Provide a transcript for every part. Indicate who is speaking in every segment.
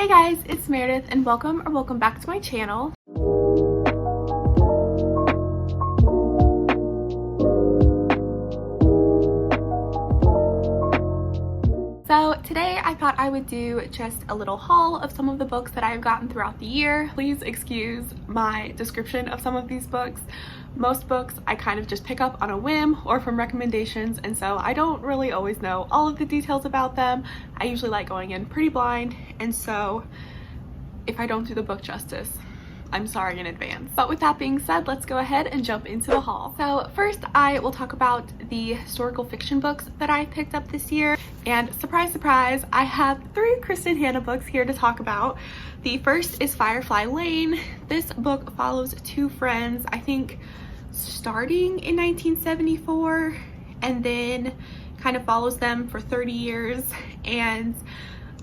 Speaker 1: Hey guys, it's Meredith and welcome back to my channel. So today I thought I would do just a little haul of some of the books that I've gotten throughout the year. Please excuse my description of some of these books. Most books I kind of just pick up on a whim or from recommendations, and so I don't really always know all of the details about them. I usually like going in pretty blind, and so if I don't do the book justice, I'm sorry in advance. But with that being said, let's go ahead and jump into the haul. So first I will talk about the historical fiction books that I picked up this year. And surprise, surprise, I have 3 Kristin Hannah books here to talk about. The first is Firefly Lane. This book follows 2 friends, I think starting in 1974, and then kind of follows them for 30 years. And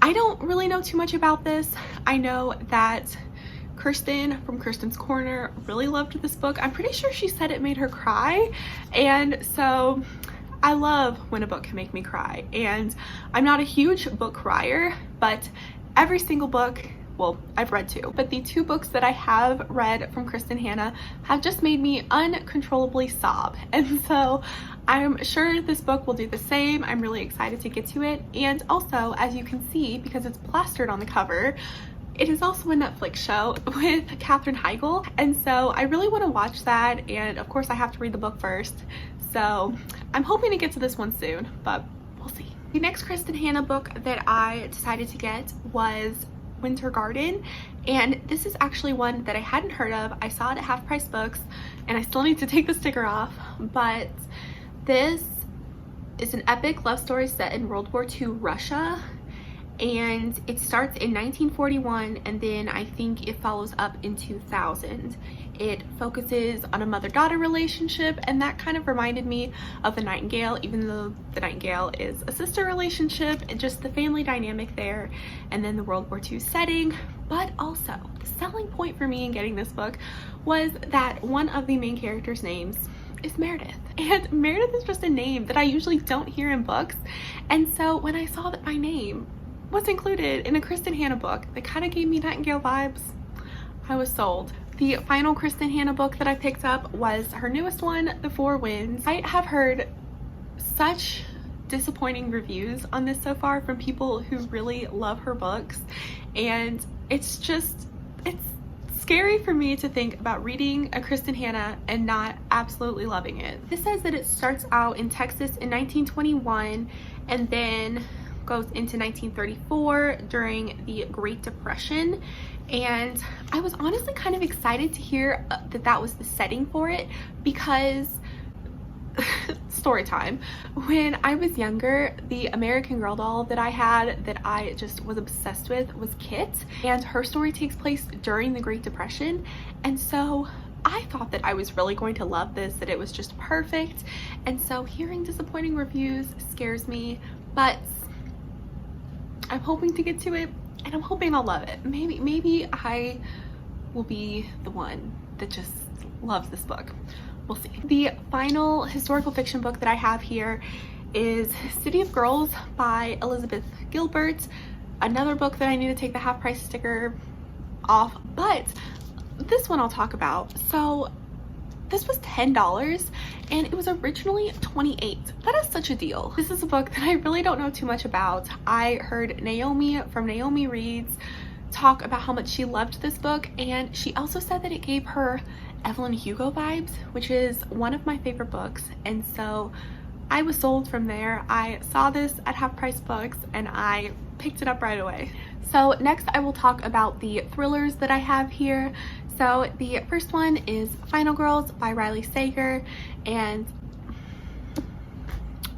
Speaker 1: I don't really know too much about this. I know that Kirsten from Kirsten's Corner really loved this book. I'm pretty sure she said it made her cry, and so I love when a book can make me cry. And I'm not a huge book crier, but every single book, well, I've read 2, but the 2 books that I have read from Kristin Hannah have just made me uncontrollably sob, and so I'm sure this book will do the same. I'm really excited to get to it. And also, as you can see, because it's plastered on the cover, it is also a Netflix show with Katherine Heigl, and so I really want to watch that, and of course I have to read the book first, so I'm hoping to get to this one soon, but we'll see. The next Kristin Hannah book that I decided to get was Winter Garden, and this is actually one that I hadn't heard of. I saw it at Half Price Books, and I still need to take the sticker off, but this is an epic love story set in World War II Russia. And it starts in 1941, and then I think it follows up in 2000. It focuses on a mother-daughter relationship, and that kind of reminded me of The Nightingale, even though The Nightingale is a sister relationship, and just the family dynamic there, and then the World War II setting. But also, the selling point for me in getting this book was that one of the main characters' names is Meredith, and Meredith is just a name that I usually don't hear in books, and so when I saw that my name was included in a Kristin Hannah book that kind of gave me Nightingale vibes, I was sold. The final Kristin Hannah book that I picked up was her newest one, The Four Winds. I have heard such disappointing reviews on this so far from people who really love her books, and it's scary for me to think about reading a Kristin Hannah and not absolutely loving it. This says that it starts out in Texas in 1921 and then goes into 1934 during the Great Depression, and I was honestly kind of excited to hear that that was the setting for it, because story time, when I was younger, the American Girl doll that I had that I just was obsessed with was Kit, and her story takes place during the Great Depression, and so I thought that I was really going to love this, that it was just perfect, and so hearing disappointing reviews scares me, but I'm hoping to get to it, and I'm hoping I'll love it. Maybe I will be the one that just loves this book. We'll see. The final historical fiction book that I have here is City of Girls by Elizabeth Gilbert. Another book that I need to take the half price sticker off, but this one I'll talk about. So this was $10 and it was originally $28. That is such a deal. This is a book that I really don't know too much about. I heard Naomi from Naomi Reads talk about how much she loved this book, and she also said that it gave her Evelyn Hugo vibes, which is one of my favorite books, and so I was sold from there. I saw this at Half Price Books and I picked it up right away. So next I will talk about the thrillers that I have here. So the first one is Final Girls by Riley Sager, and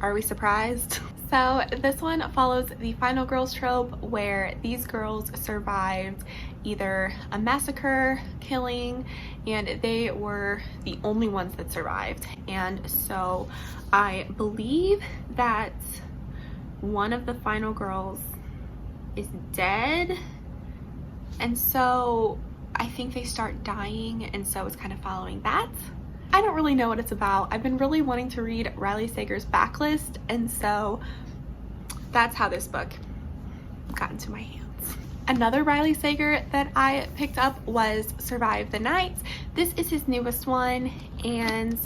Speaker 1: are we surprised? So this one follows the Final Girls trope, where these girls survived either a massacre, killing, and they were the only ones that survived. And so I believe that one of the final girls is dead, and so I think they start dying, and so it's kind of following that. I don't really know what it's about. I've been really wanting to read Riley Sager's backlist, and so that's how this book got into my hands. Another Riley Sager that I picked up was Survive the Night. This is his newest one, and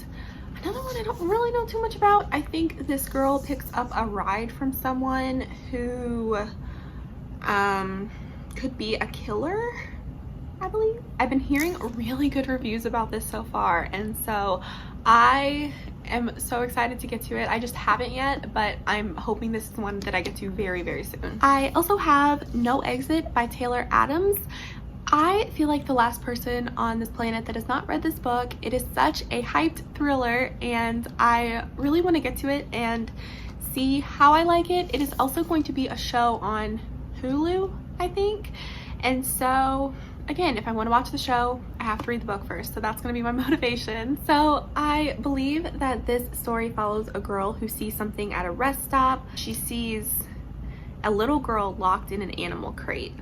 Speaker 1: another one I don't really know too much about. I think this girl picks up a ride from someone who could be a killer, I believe. I've been hearing really good reviews about this so far, and so I am so excited to get to it. I just haven't yet, but I'm hoping this is one that I get to very, very soon. I also have No Exit by Taylor Adams. I feel like the last person on this planet that has not read this book. It is such a hyped thriller, and I really want to get to it and see how I like it. It is also going to be a show on Hulu, I think, and so again, if I want to watch the show, I have to read the book first, so that's going to be my motivation. So I believe that this story follows a girl who sees something at a rest stop. She sees a little girl locked in an animal crate.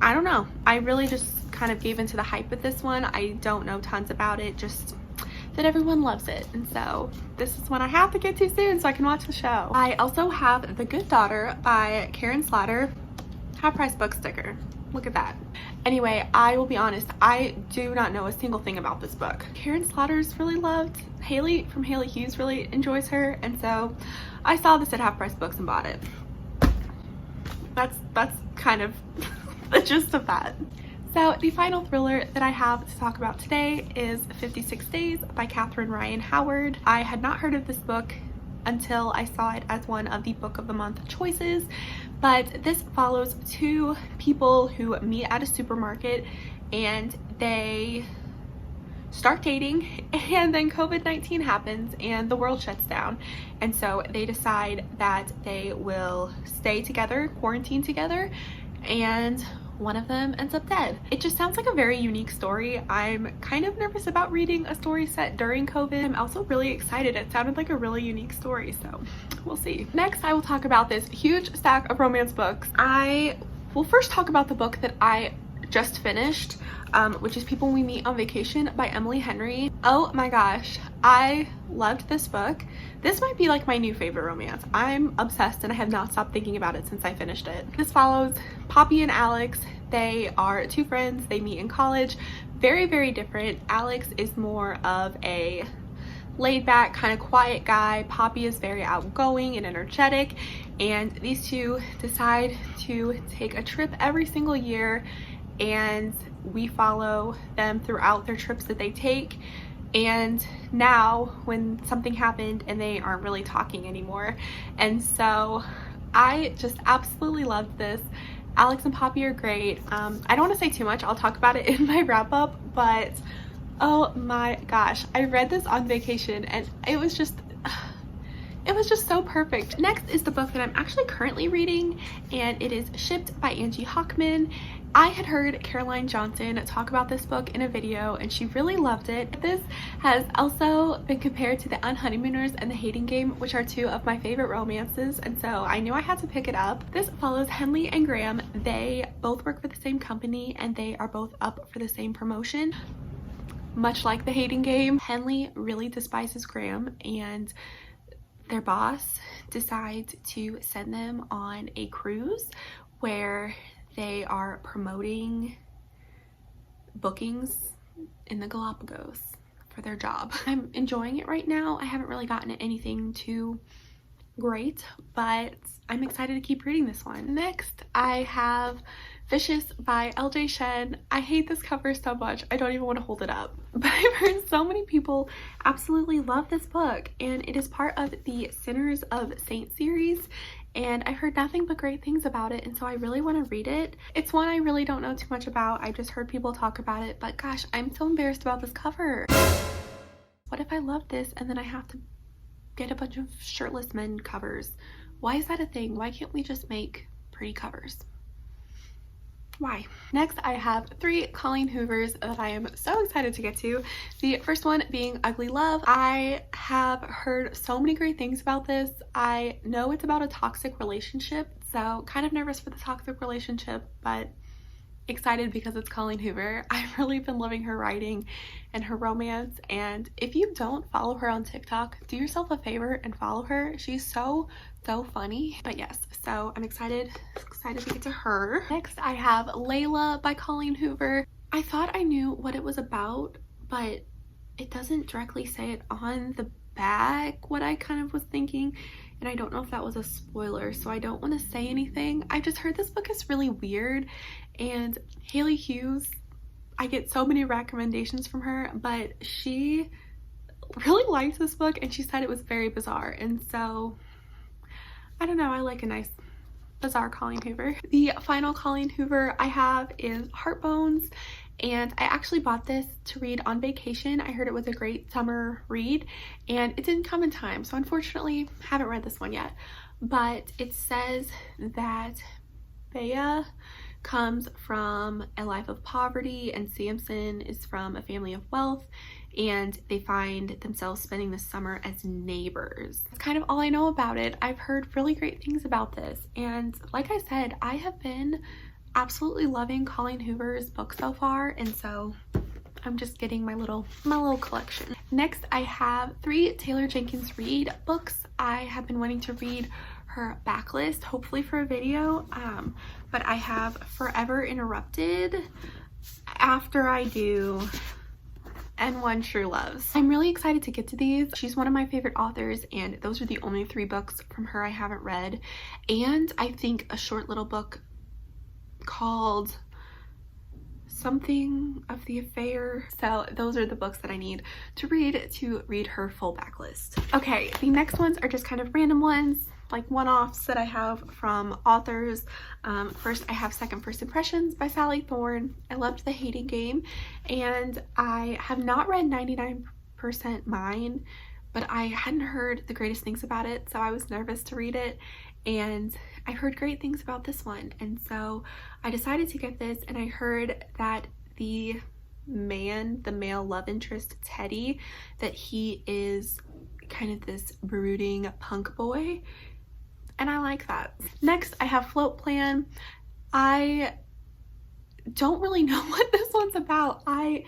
Speaker 1: I don't know. I really just kind of gave into the hype with this one. I don't know tons about it, just that everyone loves it, and so this is one I have to get to soon so I can watch the show. I also have The Good Daughter by Karen Slaughter. Half price book sticker. Look at that. Anyway, I will be honest, I do not know a single thing about this book. Karen Slaughter's really loved. Haley from Haley Hughes really enjoys her, and so I saw this at Half Price Books and bought it. That's kind of the gist of that. So the final thriller that I have to talk about today is 56 Days by Catherine Ryan Howard. I had not heard of this book until I saw it as one of the Book of the Month choices, but this follows two people who meet at a supermarket and they start dating, and then COVID-19 happens and the world shuts down, and so they decide that they will stay together, quarantine together, and one of them ends up dead. It just sounds like a very unique story. I'm kind of nervous about reading a story set during COVID. I'm also really excited. It sounded like a really unique story, so we'll see. Next, I will talk about this huge stack of romance books. I will first talk about the book that I just finished, which is People We Meet on Vacation by Emily Henry. Oh my gosh, I loved this book. This might be like my new favorite romance. I'm obsessed and I have not stopped thinking about it since I finished it. This follows Poppy and Alex. They are two friends. They meet in college. Very, very different. Alex is more of a laid back, kind of quiet guy. Poppy is very outgoing and energetic, and these two decide to take a trip every single year, and we follow them throughout their trips that they take. And now when something happened and they aren't really talking anymore, and so I just absolutely loved this. Alex and Poppy are great. I don't want to say too much. I'll talk about it in my wrap up, but oh my gosh, I read this on vacation and it was just so perfect. Next is the book that I'm actually currently reading, and it is Shipped by Angie Hockman. I had heard Caroline Johnson talk about this book in a video and she really loved it. This has also been compared to The Unhoneymooners and The Hating Game, which are two of my favorite romances, and so I knew I had to pick it up. This follows Henley and Graham. They both work for the same company and they are both up for the same promotion. Much like The Hating Game, Henley really despises Graham, and their boss decides to send them on a cruise where they are promoting bookings in the Galapagos for their job. I'm enjoying it right now. I haven't really gotten anything too great, but I'm excited to keep reading this one. Next, I have Vicious by LJ Shen. I hate this cover so much. I don't even want to hold it up. But I've heard so many people absolutely love this book, and it is part of the Sinners of Saints series, and I heard nothing but great things about it, and so I really want to read it. It's one I really don't know too much about. I just heard people talk about it, but gosh, I'm so embarrassed about this cover. What if I love this and then I have to get a bunch of shirtless men covers? Why is that a thing? Why can't we just make pretty covers? Why? Next, I have 3 Colleen Hoovers that I am so excited to get to. The first one being Ugly Love. I have heard so many great things about this. I know it's about a toxic relationship, so kind of nervous for the toxic relationship, but excited because it's Colleen Hoover. I've really been loving her writing and her romance, and if you don't follow her on TikTok, do yourself a favor and follow her. She's so funny. But yes, so I'm excited to get to her. Next I have Layla by Colleen Hoover. I thought I knew what it was about, but it doesn't directly say it on the back what I kind of was thinking, and I don't know if that was a spoiler, so I don't want to say anything. I just heard this book is really weird, and Haley Hughes, I get so many recommendations from her, but she really liked this book and she said it was very bizarre, and so I don't know, I like a nice bizarre Colleen Hoover. The final Colleen Hoover I have is Heartbones, and I actually bought this to read on vacation. I heard it was a great summer read and it didn't come in time, so unfortunately haven't read this one yet. But it says that Bea comes from a life of poverty and Samson is from a family of wealth, and they find themselves spending the summer as neighbors. That's kind of all I know about it. I've heard really great things about this, and like I said, I have been absolutely loving Colleen Hoover's book so far, and so I'm just getting my little collection. Next I have 3 Taylor Jenkins Reid books. I have been wanting to read her backlist, hopefully for a video, but I have Forever Interrupted after I do N1 True Loves. I'm really excited to get to these. She's one of my favorite authors, and those are the only 3 books from her I haven't read, and I think a short little book called Something of the Affair. So those are the books that I need to read her full backlist. Okay, the next ones are just kind of random ones, like one-offs that I have from authors. First I have Second First Impressions by Sally Thorne. I loved The Hating Game, and I have not read 99% Mine, but I hadn't heard the greatest things about it, so I was nervous to read it, and I heard great things about this one, and so I decided to get this. And I heard that the male love interest, Teddy, that he is kind of this brooding punk boy, and I like that. Next I have Float Plan. I don't really know what this one's about. I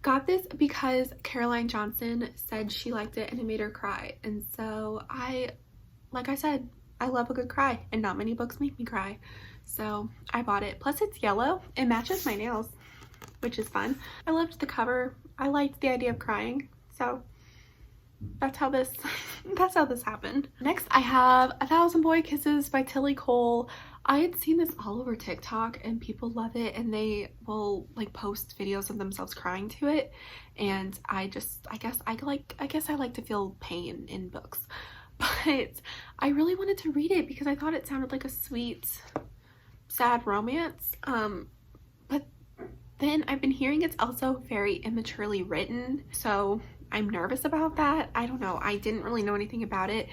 Speaker 1: got this because Caroline Johnson said she liked it and it made her cry, and so like I said, I love a good cry, and not many books make me cry, so I bought it. Plus it's yellow, it matches my nails, which is fun. I loved the cover. I liked the idea of crying, so that's how this happened. Next I have A Thousand Boy Kisses by Tilly Cole. I had seen this all over TikTok and people love it, and they will like post videos of themselves crying to it, and I guess I like to feel pain in books. But I really wanted to read it because I thought it sounded like a sweet, sad romance. But then I've been hearing it's also very immaturely written, so I'm nervous about that. I don't know. I didn't really know anything about it,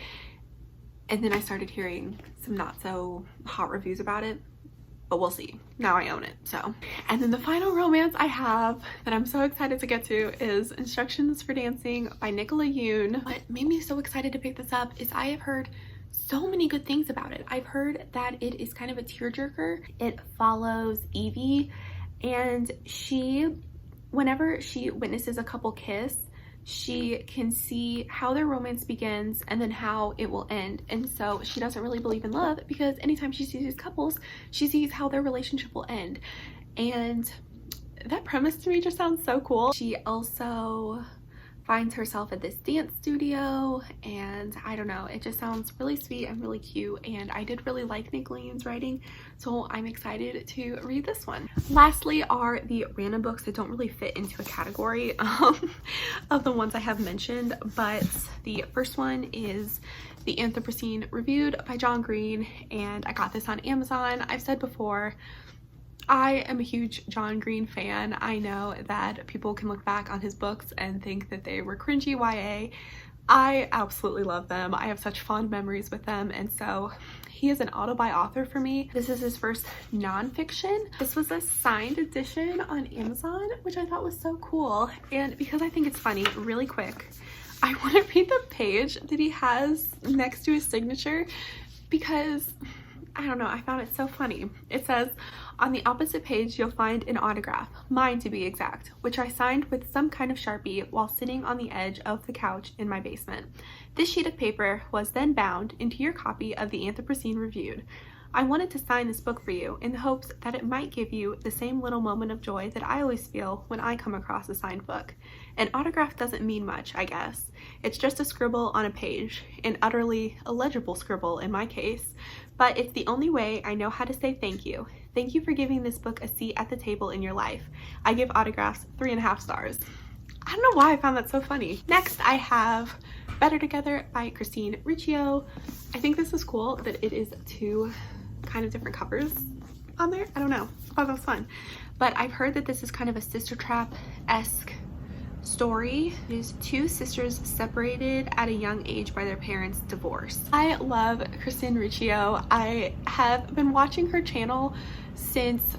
Speaker 1: and then I started hearing some not so hot reviews about it, but we'll see. Now I own it, so. And then the final romance I have that I'm so excited to get to is Instructions for Dancing by Nicola Yoon. What made me so excited to pick this up is I have heard so many good things about it. I've heard that it is kind of a tearjerker. It follows Evie, and whenever she witnesses a couple kiss, she can see how their romance begins and then how it will end. And so she doesn't really believe in love because anytime she sees these couples, she sees how their relationship will end. And that premise to me just sounds so cool. She also finds herself at this dance studio, and I don't know, it just sounds really sweet and really cute, and I did really like Nicola Yoon's writing, so I'm excited to read this one. Lastly are the random books that don't really fit into a category of the ones I have mentioned, but the first one is The Anthropocene Reviewed by John Green, and I got this on Amazon. I've said before, I am a huge John Green fan. I know that people can look back on his books and think that they were cringy YA. I absolutely love them. I have such fond memories with them, and so he is an auto-buy author for me. This is his first nonfiction. This was a signed edition on Amazon, which I thought was so cool. And because I think it's funny, really quick, I want to read the page that he has next to his signature because I don't know, I found it so funny. It says, on the opposite page you'll find an autograph, mine to be exact, which I signed with some kind of Sharpie while sitting on the edge of the couch in my basement. This sheet of paper was then bound into your copy of the Anthropocene Reviewed. I wanted to sign this book for you in the hopes that it might give you the same little moment of joy that I always feel when I come across a signed book. An autograph doesn't mean much, I guess. It's just a scribble on a page, an utterly illegible scribble in my case, but it's the only way I know how to say thank you. Thank you for giving this book a seat at the table in your life. I give autographs 3.5 stars. I don't know why I found that so funny. Next, I have Better Together by Christine Riccio. I think this is cool that it is 2 kind of different covers on there. I don't know. I thought that was fun. But I've heard that this is kind of a sister trap-esque story. It is 2 sisters separated at a young age by their parents' divorce. I love Christine Riccio. I have been watching her channel since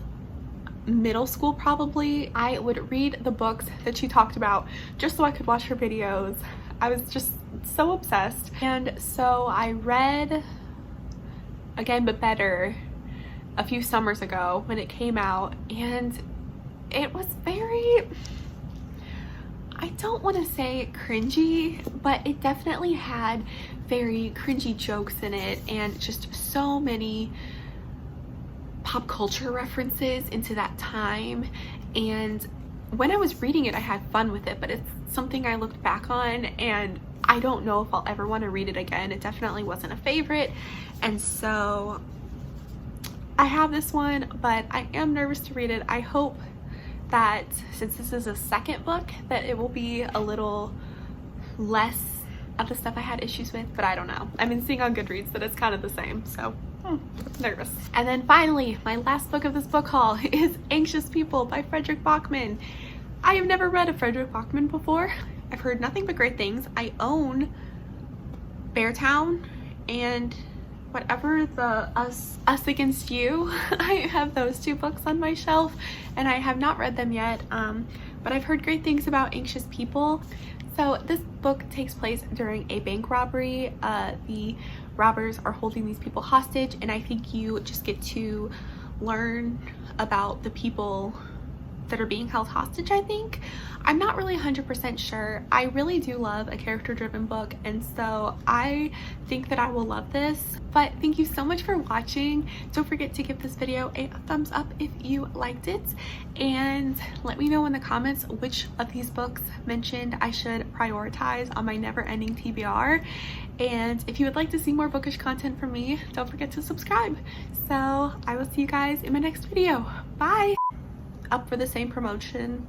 Speaker 1: middle school probably. I would read the books that she talked about just so I could watch her videos. I was just so obsessed. And so I read Again But Better a few summers ago when it came out, and it was very, I don't want to say cringy, but it definitely had very cringy jokes in it and just so many pop culture references into that time. And when I was reading it, I had fun with it, but it's something I looked back on and I don't know if I'll ever want to read it again. It definitely wasn't a favorite, and so I have this one, but I am nervous to read it. I hope that since this is a second book that it will be a little less of the stuff I had issues with, but I don't know. I've been seeing on Goodreads that it's kind of the same, so nervous. And then finally, my last book of this book haul is Anxious People by Frederick Bachman. I have never read a Frederick Bachman before. I've heard nothing but great things. I own Beartown and whatever the Us Against You. I have those 2 books on my shelf and I have not read them yet, but I've heard great things about Anxious People. So this book takes place during a bank robbery. The robbers are holding these people hostage, and I think you just get to learn about the people that are being held hostage, I think. I'm not really 100% sure. I really do love a character-driven book, and so I think that I will love this. But thank you so much for watching. Don't forget to give this video a thumbs up if you liked it, and let me know in the comments which of these books mentioned I should prioritize on my never-ending TBR. And if you would like to see more bookish content from me, don't forget to subscribe. So I will see you guys in my next video. Bye! Up for the same promotion.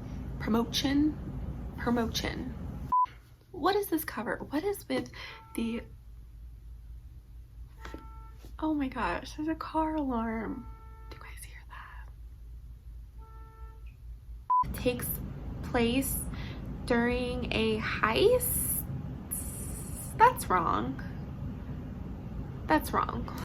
Speaker 1: What is this cover? What is with the, oh my gosh, there's a car alarm. Do you guys hear that? It takes place during a heist. That's wrong. That's wrong.